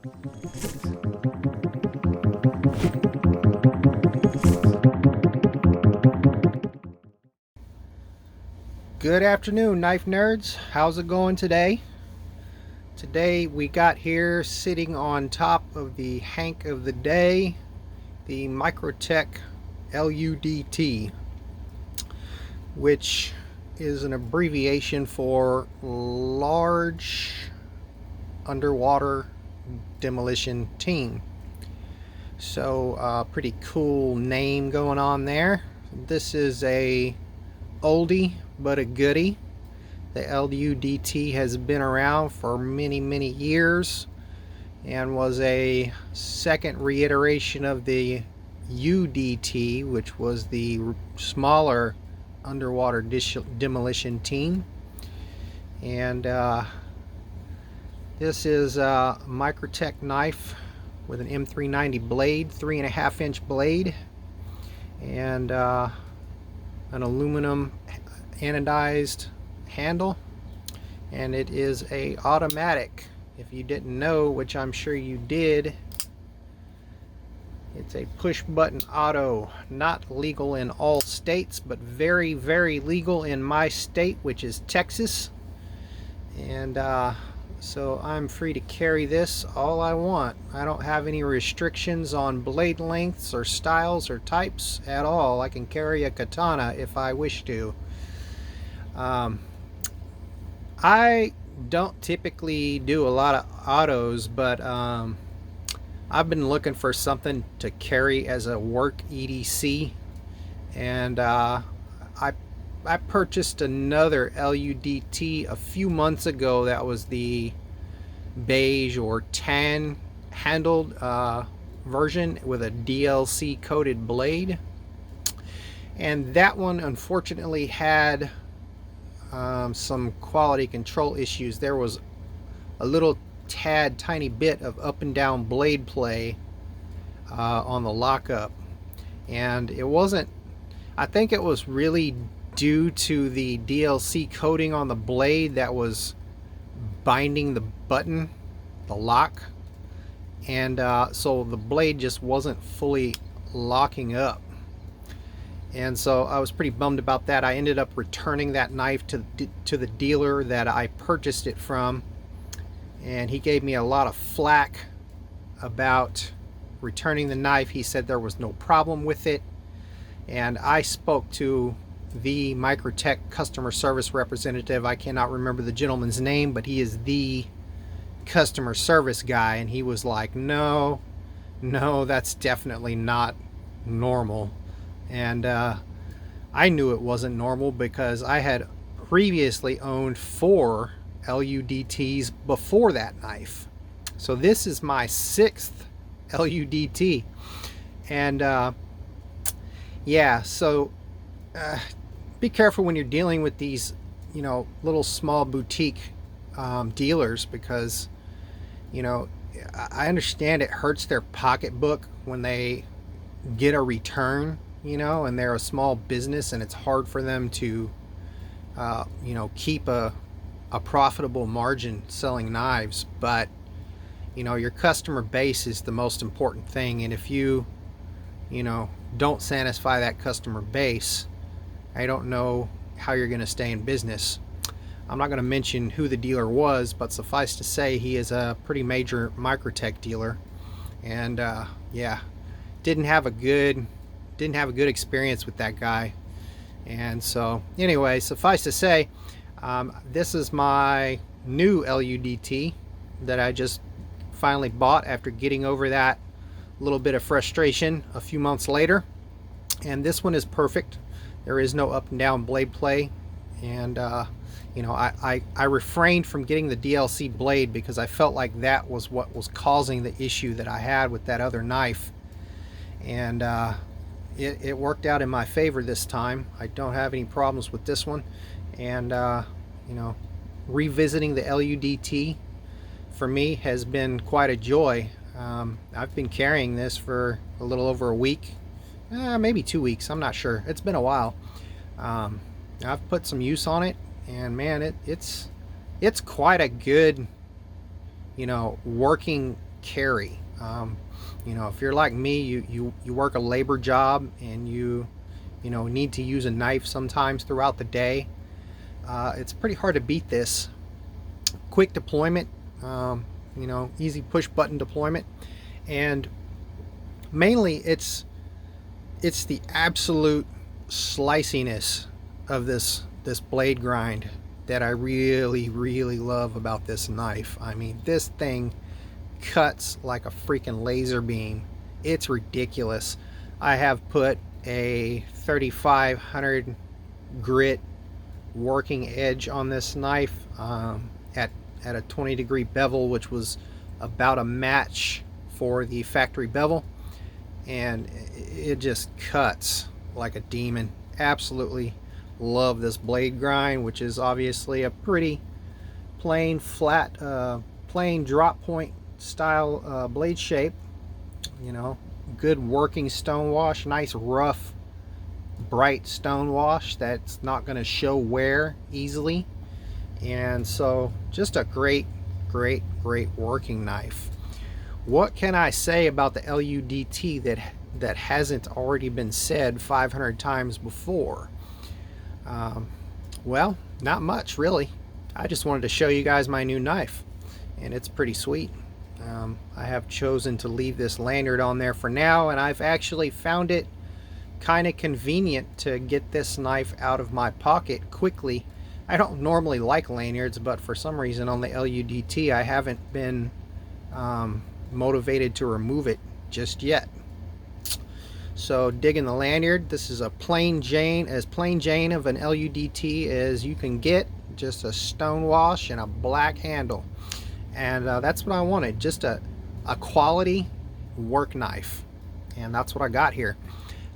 Good afternoon, knife nerds. How's it going today? Today we got here sitting on top of the Hank of the day, the Microtech L.U.D.T, which is an abbreviation for Large Underwater Demolition Team. So pretty cool name going on there. This is a oldie but a goodie. The LUDT has been around for many years and was a second reiteration of the UDT, which was the smaller underwater demolition team. And this is a Microtech knife with an M390 blade, 3.5 inch blade, and an aluminum anodized handle, and it is a automatic. If you didn't know, which I'm sure you did, it's a push button auto. Not legal in all states, but very legal in my state, which is Texas. And so I'm free to carry this all I want. I don't have any restrictions on blade lengths or styles or types at all. I can carry a katana if I wish to. I don't typically do a lot of autos, but I've been looking for something to carry as a work EDC, and I purchased another LUDT a few months ago. That was the beige or tan handled version with a DLC coated blade, and that one unfortunately had some quality control issues. There was a little tiny bit of up and down blade play on the lockup, and it wasn't, I think it was really due to the DLC coating on the blade that was binding the button, the lock, and so the blade just wasn't fully locking up. And so I was pretty bummed about that. I ended up returning that knife to the dealer that I purchased it from, and he gave me a lot of flack about returning the knife. He said there was no problem with it, and I spoke to the Microtech customer service representative. I cannot remember the gentleman's name, but he is the customer service guy, and he was like, no, that's definitely not normal. And I knew it wasn't normal because I had previously owned 4 LUDTs before that knife. So this is my 6th LUDT. And yeah, so be careful when you're dealing with these, you know, little small boutique dealers, because, you know, I understand it hurts their pocketbook when they get a return, you know, and they're a small business and it's hard for them to you know, keep a profitable margin selling knives. But, you know, your customer base is the most important thing, and if you know, don't satisfy that customer base, I don't know how you're going to stay in business. I'm not going to mention who the dealer was, but suffice to say he is a pretty major Microtech dealer, and yeah, didn't have a good experience with that guy. And so anyway, suffice to say, this is my new LUDT that I just finally bought after getting over that little bit of frustration a few months later, and this one is perfect. There is no up and down blade play, and you know, I refrained from getting the DLC blade because I felt like that was what was causing the issue that I had with that other knife, and it worked out in my favor this time. I don't have any problems with this one, and you know, revisiting the LUDT for me has been quite a joy. I've been carrying this for a little over a week, maybe 2 weeks, I'm not sure. It's been a while. I've put some use on it, and man, it's quite a good, you know, working carry. You know, if you're like me, you work a labor job and you know, need to use a knife sometimes throughout the day, it's pretty hard to beat this. Quick deployment, you know, easy push button deployment, and mainly it's the absolute sliciness of this blade grind that I really love about this knife. I mean, this thing cuts like a freaking laser beam. It's ridiculous. I have put a 3500 grit working edge on this knife at a 20-degree bevel, which was about a match for the factory bevel, and it just cuts like a demon. Absolutely love this blade grind, which is obviously a pretty plain flat plain drop point style blade shape. You know, good working stone wash, nice rough bright stone wash that's not going to show wear easily, and so just a great working knife. What can I say about the LUDT that hasn't already been said 500 times before? Well, not much really. I just wanted to show you guys my new knife, and it's pretty sweet. I have chosen to leave this lanyard on there for now, and I've actually found it kind of convenient to get this knife out of my pocket quickly. I don't normally like lanyards, but for some reason on the LUDT I haven't been motivated to remove it just yet. So digging the lanyard, this is a plain Jane of an LUDT as you can get, just a stone wash and a black handle, and that's what I wanted, just a quality work knife, and that's what I got here.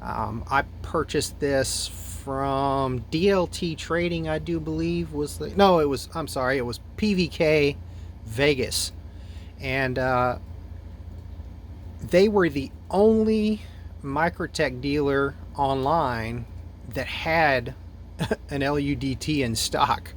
I purchased this from DLT Trading, I do believe was the, no, it was, I'm sorry, it was PVK Vegas, and they were the only Microtech dealer online that had an LUDT in stock.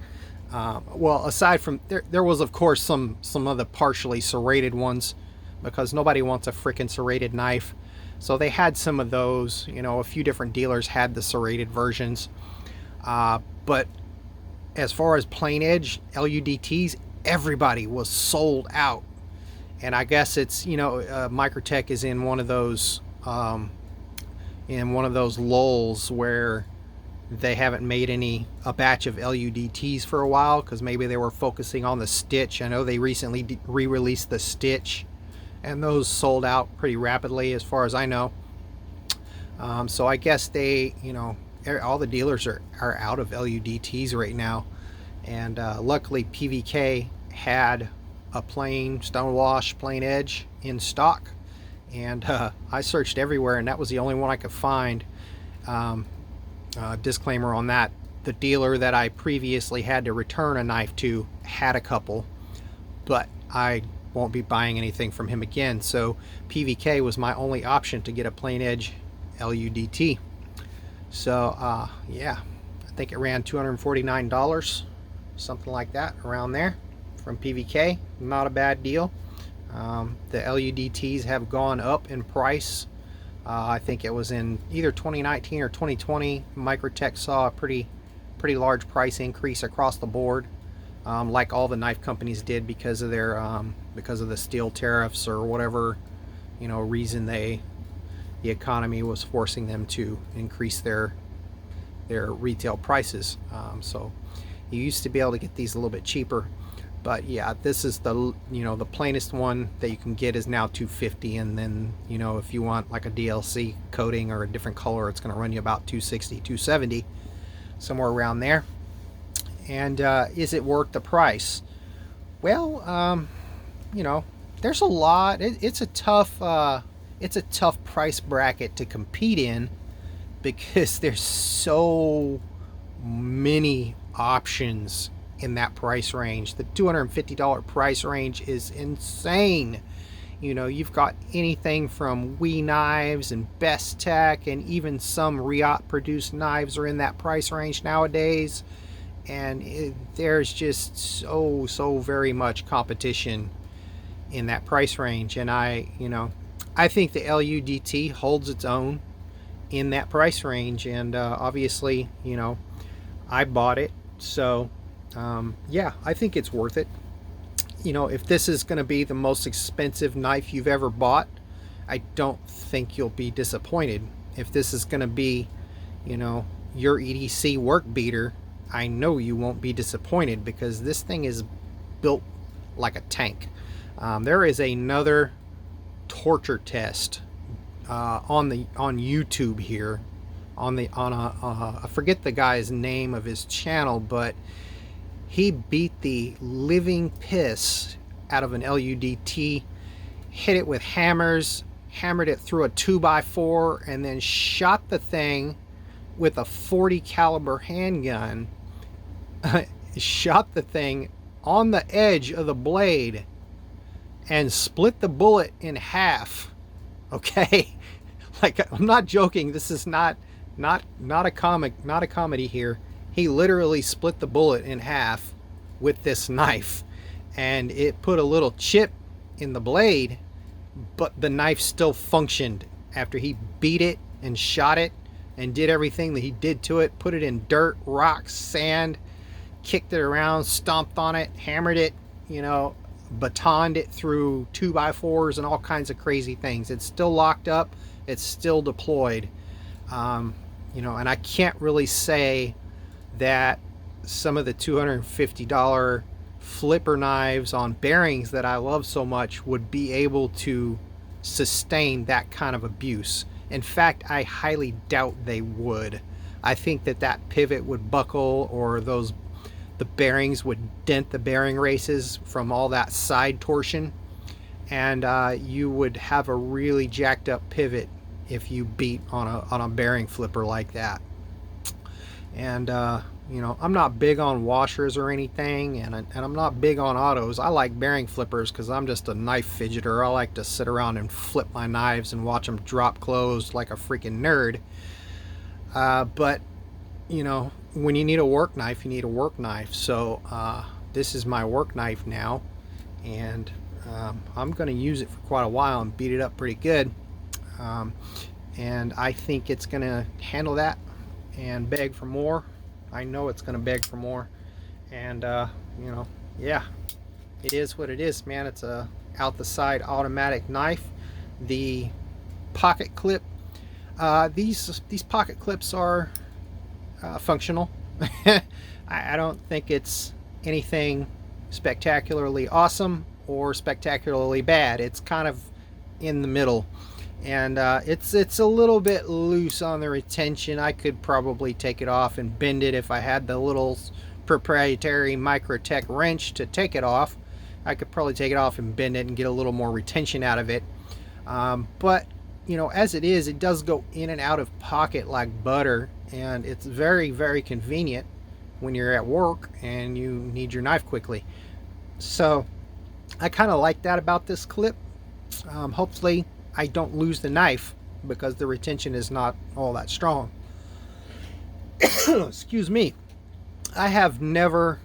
Well, aside from there was of course some of the partially serrated ones, because nobody wants a freaking serrated knife. So they had some of those, you know, a few different dealers had the serrated versions. But as far as plain edge LUDTs, everybody was sold out. And I guess it's, you know, Microtech is in one of those lulls where they haven't made a batch of LUDTs for a while, because maybe they were focusing on the Stitch. I know they recently re-released the Stitch, and those sold out pretty rapidly as far as I know. So I guess they, you know, all the dealers are out of LUDTs right now, and luckily PVK had a plain stone wash plain edge in stock, and I searched everywhere and that was the only one I could find. Disclaimer on that, the dealer that I previously had to return a knife to had a couple, but I won't be buying anything from him again, so PVK was my only option to get a plain edge LUDT. So yeah, I think it ran $249, something like that, around there, from PVK. Not a bad deal. The LUDTs have gone up in price. I think it was in either 2019 or 2020, Microtech saw a pretty large price increase across the board, like all the knife companies did, because of their because of the steel tariffs or whatever, you know, reason the economy was forcing them to increase their retail prices. So you used to be able to get these a little bit cheaper, but yeah, this is the, you know, the plainest one that you can get is now $250, and then, you know, if you want like a DLC coating or a different color, it's going to run you about $260, $270, somewhere around there. And is it worth the price? Well, you know, there's a lot. It's a tough price bracket to compete in, because there's so many options in that price range. The $250 price range is insane. You know, you've got anything from WE knives and Best Tech, and even some Riot produced knives are in that price range nowadays, and there's just so very much competition. in that price range. And I think the LUDT holds its own in that price range. And obviously, I bought it. So yeah, I think it's worth it. If this is going to be the most expensive knife you've ever bought, I don't think you'll be disappointed. If this is going to be, your EDC work beater, I know you won't be disappointed, because this thing is built like a tank. There is another torture test on YouTube here, I forget the guy's name of his channel, but he beat the living piss out of an LUDT, hit it with hammers, hammered it through a 2x4, and then shot the thing with a 40 caliber handgun. Shot the thing on the edge of the blade and split the bullet in half. Okay, like, I'm not joking. This is not a comedy here. He literally split the bullet in half with this knife, and it put a little chip in the blade, but the knife still functioned after he beat it and shot it and did everything that he did to it. Put it in dirt, rocks, sand, kicked it around, stomped on it, hammered it, batoned it through 2x4s and all kinds of crazy things. It's still locked up. It's still deployed. And I can't really say that some of the $250 flipper knives on bearings that I love so much would be able to sustain that kind of abuse. In fact, I highly doubt they would. I think that pivot would buckle, or the bearings would dent the bearing races from all that side torsion, and you would have a really jacked up pivot if you beat on a bearing flipper like that. And I'm not big on washers or anything, and I'm not big on autos. I like bearing flippers because I'm just a knife fidgeter. I like to sit around and flip my knives and watch them drop closed like a freaking nerd. But when you need a work knife, you need a work knife. So this is my work knife now, and I'm going to use it for quite a while and beat it up pretty good. And I think it's going to handle that and beg for more. I know it's going to beg for more. And yeah, it is what it is, man. It's a out the side automatic knife. The pocket clip, these pocket clips are functional. I don't think it's anything spectacularly awesome or spectacularly bad. It's kind of in the middle, and it's a little bit loose on the retention. I could probably take it off and bend it if I had the little proprietary Microtech wrench to take it off. I could probably take it off and bend it and get a little more retention out of it. But as it is, it does go in and out of pocket like butter, and it's very, very convenient when you're at work and you need your knife quickly. So I kind of like that about this clip. Hopefully I don't lose the knife because the retention is not all that strong. Excuse me. I have never,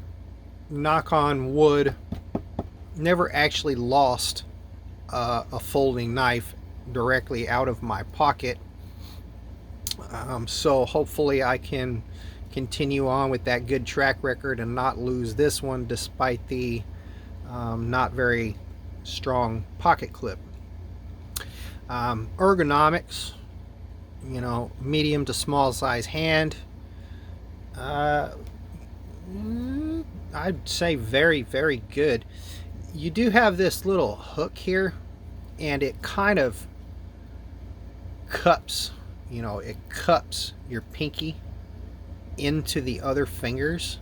knock on wood, never actually lost a folding knife directly out of my pocket. So hopefully I can continue on with that good track record and not lose this one despite the not very strong pocket clip. Ergonomics, medium to small size hand. I'd say very, very good. You do have this little hook here, and it kind of cups, it cups your pinky into the other fingers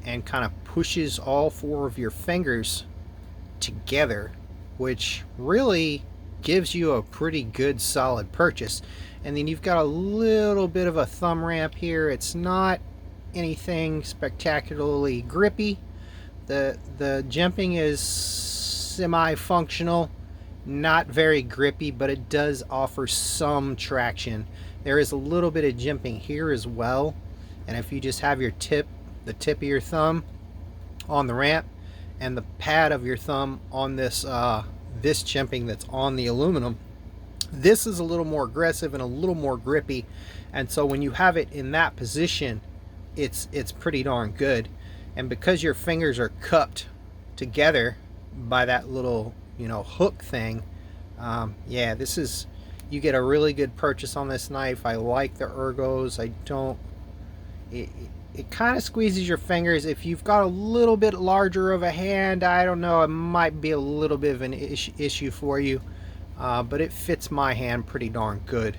and kind of pushes all four of your fingers together, which really gives you a pretty good solid purchase. And then you've got a little bit of a thumb ramp here. It's not anything spectacularly grippy. The jumping is semi-functional, not very grippy, but it does offer some traction. There is a little bit of jumping here as well, and if you just have your the tip of your thumb on the ramp and the pad of your thumb on this this chimping that's on the aluminum. This is a little more aggressive and a little more grippy, and so when you have it in that position, it's pretty darn good. And because your fingers are cupped together by that little, you know, hook thing, yeah, this is, you get a really good purchase on this knife. I like the ergos. I don't, it kind of squeezes your fingers. If you've got a little bit larger of a hand, I don't know, it might be a little bit of an issue for you, but it fits my hand pretty darn good.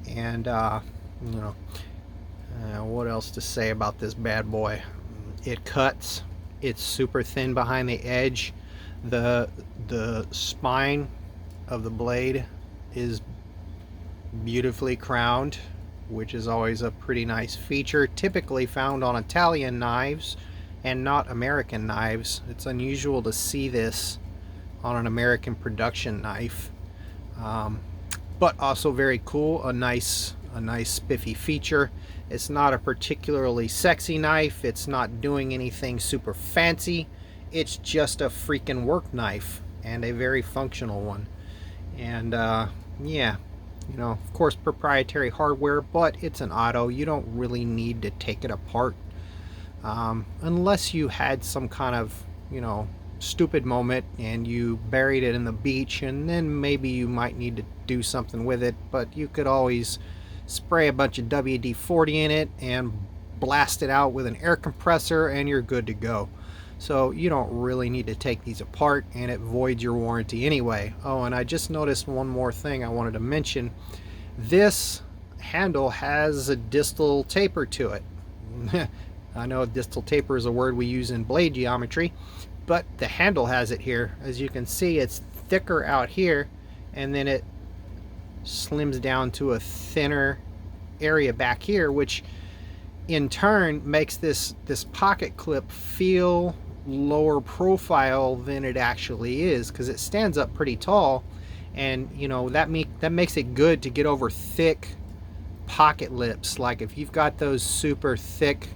And you know, what else to say about this bad boy? It cuts. It's super thin behind the edge. The spine of the blade is beautifully crowned, which is always a pretty nice feature, typically found on Italian knives and not American knives. It's unusual to see this on an American production knife, but also very cool. A nice spiffy feature. It's not a particularly sexy knife. It's not doing anything super fancy. It's just a freaking work knife, and a very functional one. And yeah, you know, of course, proprietary hardware, but it's an auto. You don't really need to take it apart, unless you had some kind of, you know, stupid moment and you buried it in the beach, and then maybe you might need to do something with it. But you could always spray a bunch of WD-40 in it and blast it out with an air compressor, and you're good to go. So you don't really need to take these apart, and it voids your warranty anyway. Oh, and I just noticed one more thing I wanted to mention. This handle has a distal taper to it. I know distal taper is a word we use in blade geometry, but the handle has it here. As you can see, it's thicker out here, and then it slims down to a thinner area back here, which in turn makes this pocket clip feel lower profile than it actually is, because it stands up pretty tall. And you know, that makes it good to get over thick pocket lips. Like if you've got those super thick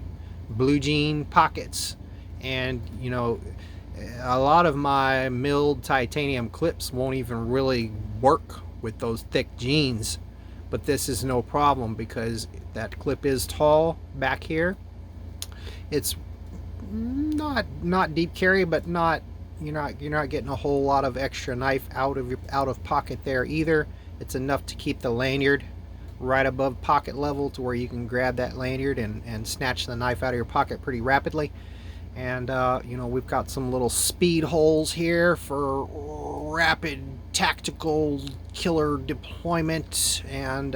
blue jean pockets, and you know, a lot of my milled titanium clips won't even really work with those thick jeans, but this is no problem because that clip is tall back here. It's not deep carry, but not, you're not getting a whole lot of extra knife out of pocket there either. It's enough to keep the lanyard right above pocket level to where you can grab that lanyard and snatch the knife out of your pocket pretty rapidly. And you know, we've got some little speed holes here for rapid tactical killer deployment. And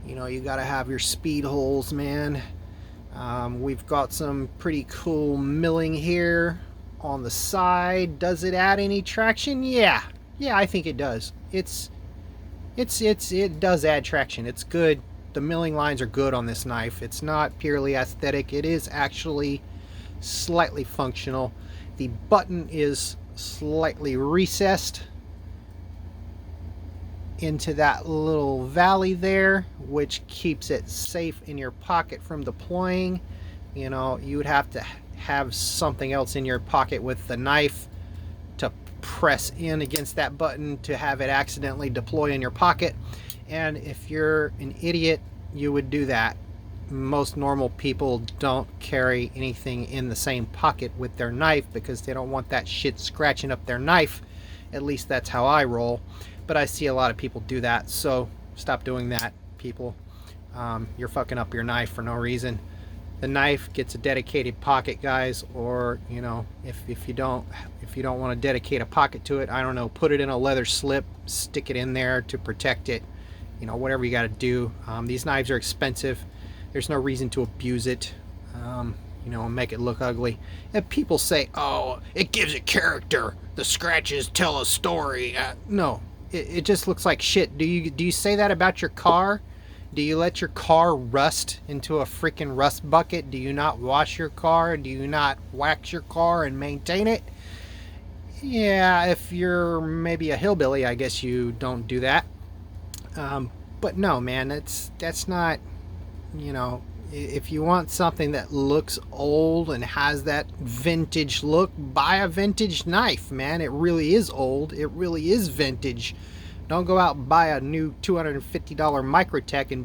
you know, you got to have your speed holes, man. We've got some pretty cool milling here on the side. Does it add any traction? Yeah, I think it does. It does add traction. It's good. The milling lines are good on this knife. It's not purely aesthetic. It is actually slightly functional. The button is slightly recessed into that little valley there, which keeps it safe in your pocket from deploying. You know, you would have to have something else in your pocket with the knife to press in against that button to have it accidentally deploy in your pocket. And if you're an idiot, you would do that. Most normal people don't carry anything in the same pocket with their knife because they don't want that shit scratching up their knife. At least that's how I roll. But I see a lot of people do that, so stop doing that, people. You're fucking up your knife for no reason. The knife gets a dedicated pocket, guys, or you know, if you don't want to dedicate a pocket to it, I don't know, put it in a leather slip, stick it in there to protect it. You know, whatever you got to do. These knives are expensive. There's no reason to abuse it, you know, and make it look ugly. And people say, oh, it gives it character. The scratches tell a story. No, it just looks like shit. Do you say that about your car? Do you let your car rust into a freaking rust bucket? Do you not wash your car? Do you not wax your car and maintain it? Yeah, if you're maybe a hillbilly, I guess you don't do that. But no, man, that's not, you know, If you want something that looks old and has that vintage look, buy a vintage knife, man. It really is old. It really is vintage. Don't go out and buy a new $250 Microtech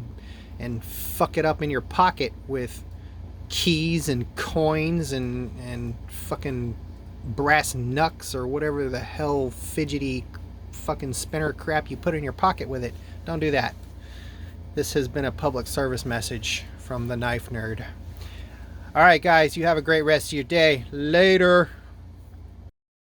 and fuck it up in your pocket with keys and coins and fucking brass knucks or whatever the hell fidgety fucking spinner crap you put in your pocket with it. Don't do that. This has been a public service message from the Knife Nerd. Alright guys, you have a great rest of your day. Later.